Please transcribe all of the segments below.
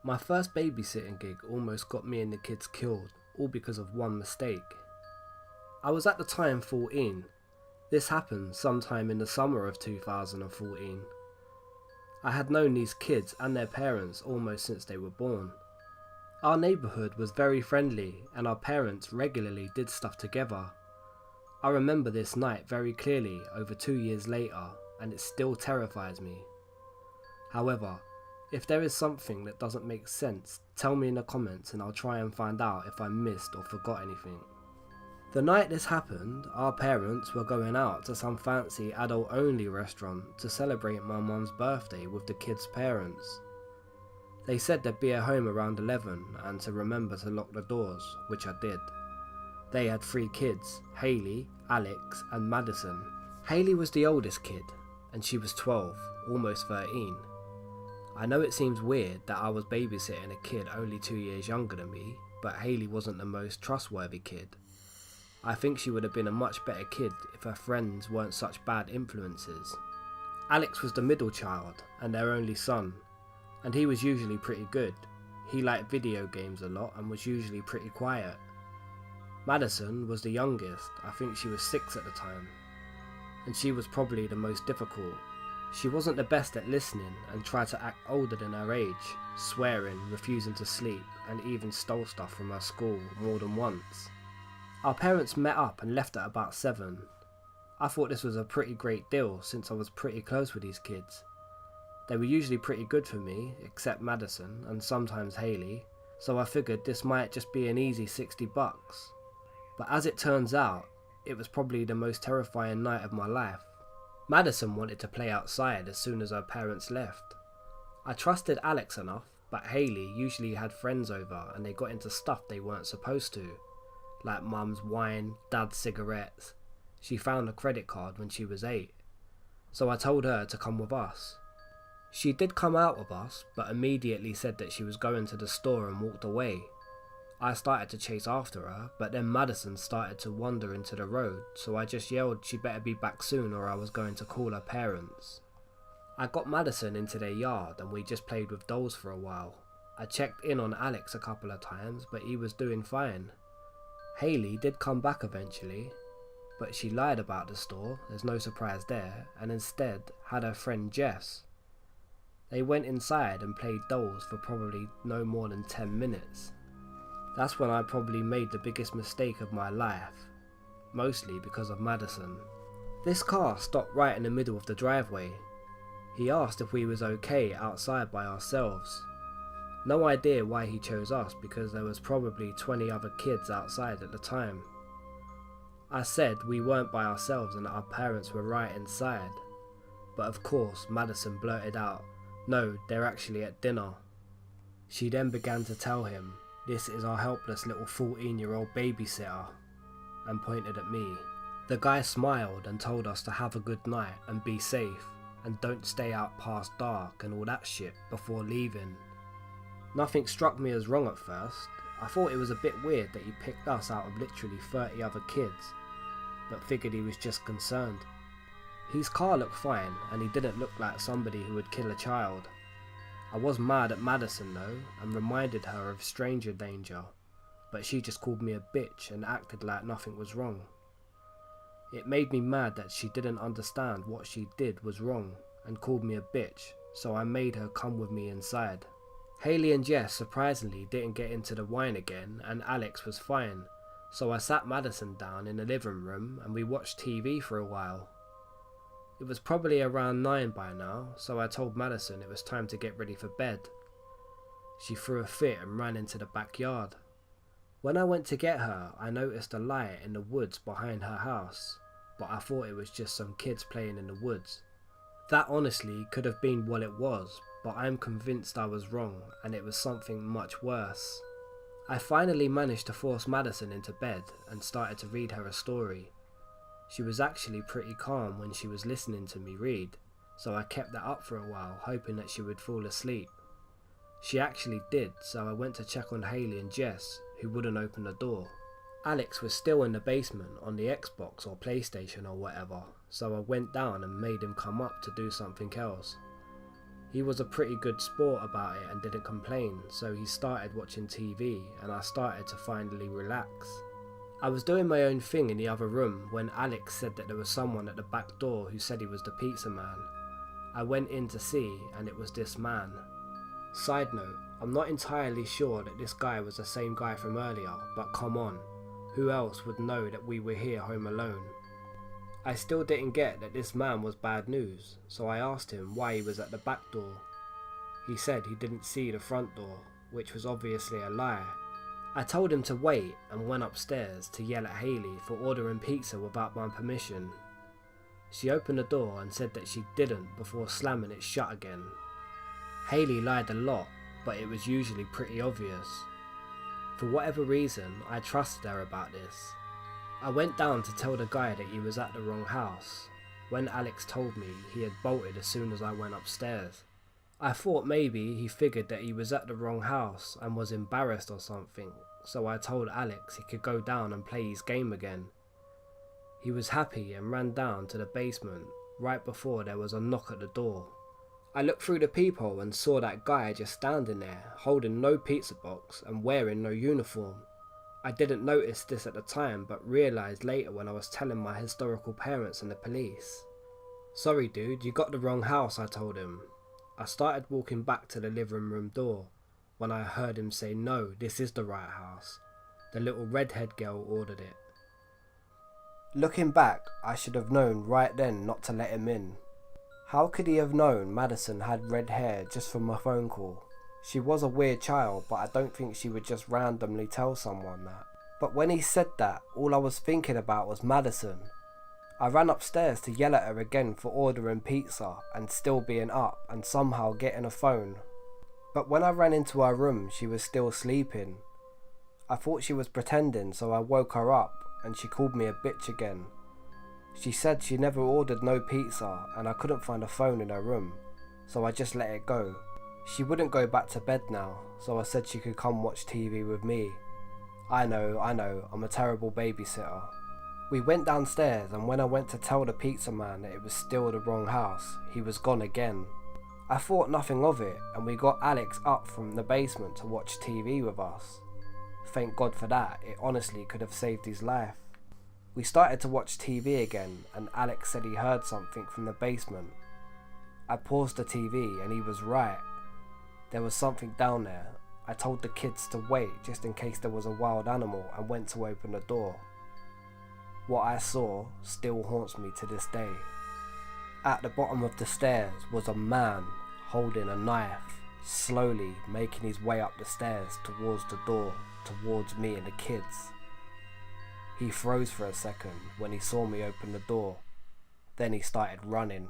My first babysitting gig almost got me and the kids killed, all because of one mistake. I was at the time 14. This happened sometime in the summer of 2014. I had known these kids and their parents almost since they were born. Our neighbourhood was very friendly and our parents regularly did stuff together. I remember this night very clearly over 2 years later, and it still terrifies me. However, if there is something that doesn't make sense, tell me in the comments and I'll try and find out if I missed or forgot anything. The night this happened, our parents were going out to some fancy adult only restaurant to celebrate my mum's birthday with the kids' parents. They said they'd be at home around 11 and to remember to lock the doors, which I did. They had 3 kids, Hayley, Alex and Madison. Hayley was the oldest kid and she was 12, almost 13. I know it seems weird that I was babysitting a kid only 2 years younger than me, but Hayley wasn't the most trustworthy kid. I think she would have been a much better kid if her friends weren't such bad influences. Alex was the middle child and their only son, and he was usually pretty good. He liked video games a lot and was usually pretty quiet. Madison was the youngest, I think she was 6 at the time, and she was probably the most difficult. She wasn't the best at listening and tried to act older than her age, swearing, refusing to sleep, and even stole stuff from her school more than once. Our parents met up and left at about 7. I thought this was a pretty great deal since I was pretty close with these kids. They were usually pretty good for me, except Madison and sometimes Hayley, so I figured this might just be an easy $60. But as it turns out, it was probably the most terrifying night of my life. Madison wanted to play outside as soon as her parents left. I trusted Alex enough, but Hayley usually had friends over and they got into stuff they weren't supposed to, like mum's wine, dad's cigarettes. She found a credit card when she was 8, so I told her to come with us. She did come out with us, but immediately said that she was going to the store and walked away. I started to chase after her, but then Madison started to wander into the road, so I just yelled she better be back soon or I was going to call her parents. I got Madison into their yard and we just played with dolls for a while. I checked in on Alex a couple of times, but he was doing fine. Hayley did come back eventually, but she lied about the store, there's no surprise there, and instead had her friend Jess. They went inside and played dolls for probably no more than 10 minutes. That's when I probably made the biggest mistake of my life, mostly because of Madison. This car stopped right in the middle of the driveway. He asked if we was okay outside by ourselves. No idea why he chose us because there was probably 20 other kids outside at the time. I said we weren't by ourselves and that our parents were right inside, but of course Madison blurted out, "No, they're actually at dinner." She then began to tell him, "This is our helpless little 14-year-old babysitter," and pointed at me. The guy smiled and told us to have a good night and be safe, and don't stay out past dark and all that shit before leaving. Nothing struck me as wrong at first. I thought it was a bit weird that he picked us out of literally 30 other kids, but figured he was just concerned. His car looked fine and he didn't look like somebody who would kill a child. I was mad at Madison though and reminded her of stranger danger, but she just called me a bitch and acted like nothing was wrong. It made me mad that she didn't understand what she did was wrong and called me a bitch, so I made her come with me inside. Hayley and Jess surprisingly didn't get into the wine again and Alex was fine, so I sat Madison down in the living room and we watched TV for a while. It was probably around 9 by now, so I told Madison it was time to get ready for bed. She threw a fit and ran into the backyard. When I went to get her, I noticed a light in the woods behind her house, but I thought it was just some kids playing in the woods. That honestly could have been what it was, but I'm convinced I was wrong and it was something much worse. I finally managed to force Madison into bed and started to read her a story. She was actually pretty calm when she was listening to me read, so I kept that up for a while, hoping that she would fall asleep. She actually did, so I went to check on Hayley and Jess, who wouldn't open the door. Alex was still in the basement on the Xbox or PlayStation or whatever, so I went down and made him come up to do something else. He was a pretty good sport about it and didn't complain, so he started watching TV and I started to finally relax. I was doing my own thing in the other room when Alex said that there was someone at the back door who said he was the pizza man. I went in to see and it was this man. Side note, I'm not entirely sure that this guy was the same guy from earlier, but come on, who else would know that we were here home alone? I still didn't get that this man was bad news, so I asked him why he was at the back door. He said he didn't see the front door, which was obviously a lie. I told him to wait and went upstairs to yell at Hayley for ordering pizza without my permission. She opened the door and said that she didn't before slamming it shut again. Hayley lied a lot, but it was usually pretty obvious. For whatever reason, I trusted her about this. I went down to tell the guy that he was at the wrong house. When Alex told me, he had bolted as soon as I went upstairs. I thought maybe he figured that he was at the wrong house and was embarrassed or something, so I told Alex he could go down and play his game again. He was happy and ran down to the basement right before there was a knock at the door. I looked through the peephole and saw that guy just standing there, holding no pizza box and wearing no uniform. I didn't notice this at the time, but realised later when I was telling my historical parents and the police. "Sorry dude, you got the wrong house," I told him. I started walking back to the living room door when I heard him say, "No, this is the right house. The little redhead girl ordered it." Looking back, I should have known right then not to let him in. How could he have known Madison had red hair just from a phone call? She was a weird child, but I don't think she would just randomly tell someone that. But when he said that, all I was thinking about was Madison. I ran upstairs to yell at her again for ordering pizza and still being up and somehow getting a phone. But when I ran into her room, she was still sleeping. I thought she was pretending, so I woke her up and she called me a bitch again. She said she never ordered no pizza and I couldn't find a phone in her room, so I just let it go. She wouldn't go back to bed now, so I said she could come watch TV with me. I know, I'm a terrible babysitter. We went downstairs and when I went to tell the pizza man that it was still the wrong house, he was gone again. I thought nothing of it and we got Alex up from the basement to watch TV with us. Thank God for that, it honestly could have saved his life. We started to watch TV again and Alex said he heard something from the basement. I paused the TV and he was right. There was something down there. I told the kids to wait just in case there was a wild animal and went to open the door. What I saw still haunts me to this day. At the bottom of the stairs was a man holding a knife, slowly making his way up the stairs towards the door, towards me and the kids. He froze for a second when he saw me open the door, then he started running.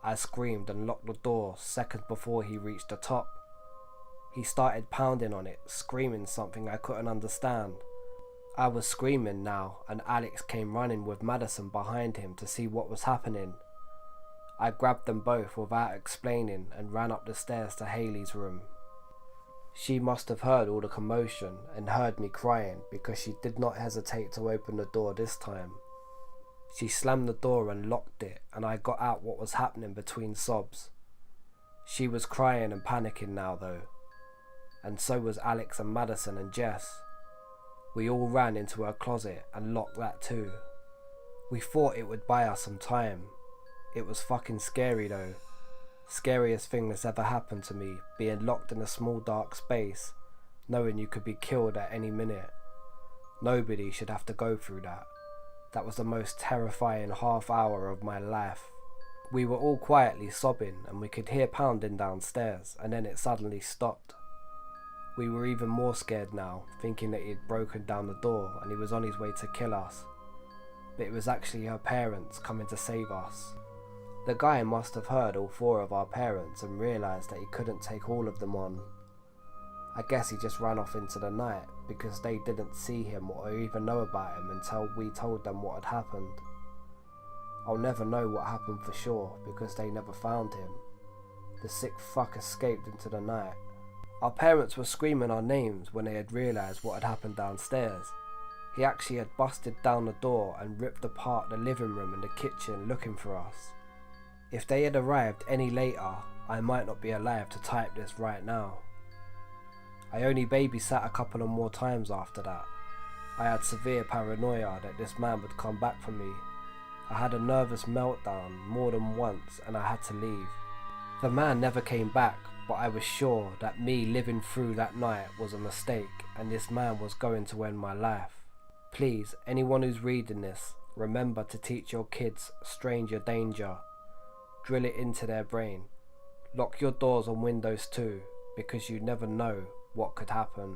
I screamed and locked the door seconds before he reached the top. He started pounding on it, screaming something I couldn't understand. I was screaming now and Alex came running with Madison behind him to see what was happening. I grabbed them both without explaining and ran up the stairs to Hayley's room. She must have heard all the commotion and heard me crying because she did not hesitate to open the door this time. She slammed the door and locked it and I got out what was happening between sobs. She was crying and panicking now though, and so was Alex and Madison and Jess. We all ran into her closet and locked that too. We thought it would buy us some time. It was fucking scary though. Scariest thing that's ever happened to me, being locked in a small dark space, knowing you could be killed at any minute. Nobody should have to go through that. That was the most terrifying half hour of my life. We were all quietly sobbing and we could hear pounding downstairs and then it suddenly stopped. We were even more scared now, thinking that he had broken down the door and he was on his way to kill us. But it was actually her parents coming to save us. The guy must have heard all four of our parents and realised that he couldn't take all of them on. I guess he just ran off into the night because they didn't see him or even know about him until we told them what had happened. I'll never know what happened for sure because they never found him. The sick fuck escaped into the night. Our parents were screaming our names when they had realised what had happened downstairs. He actually had busted down the door and ripped apart the living room and the kitchen looking for us. If they had arrived any later, I might not be alive to type this right now. I only babysat a couple of more times after that. I had severe paranoia that this man would come back for me. I had a nervous meltdown more than once and I had to leave. The man never came back, but I was sure that me living through that night was a mistake and this man was going to end my life. Please, anyone who's reading this, remember to teach your kids stranger danger. Drill it into their brain. Lock your doors and windows too, because you never know what could happen.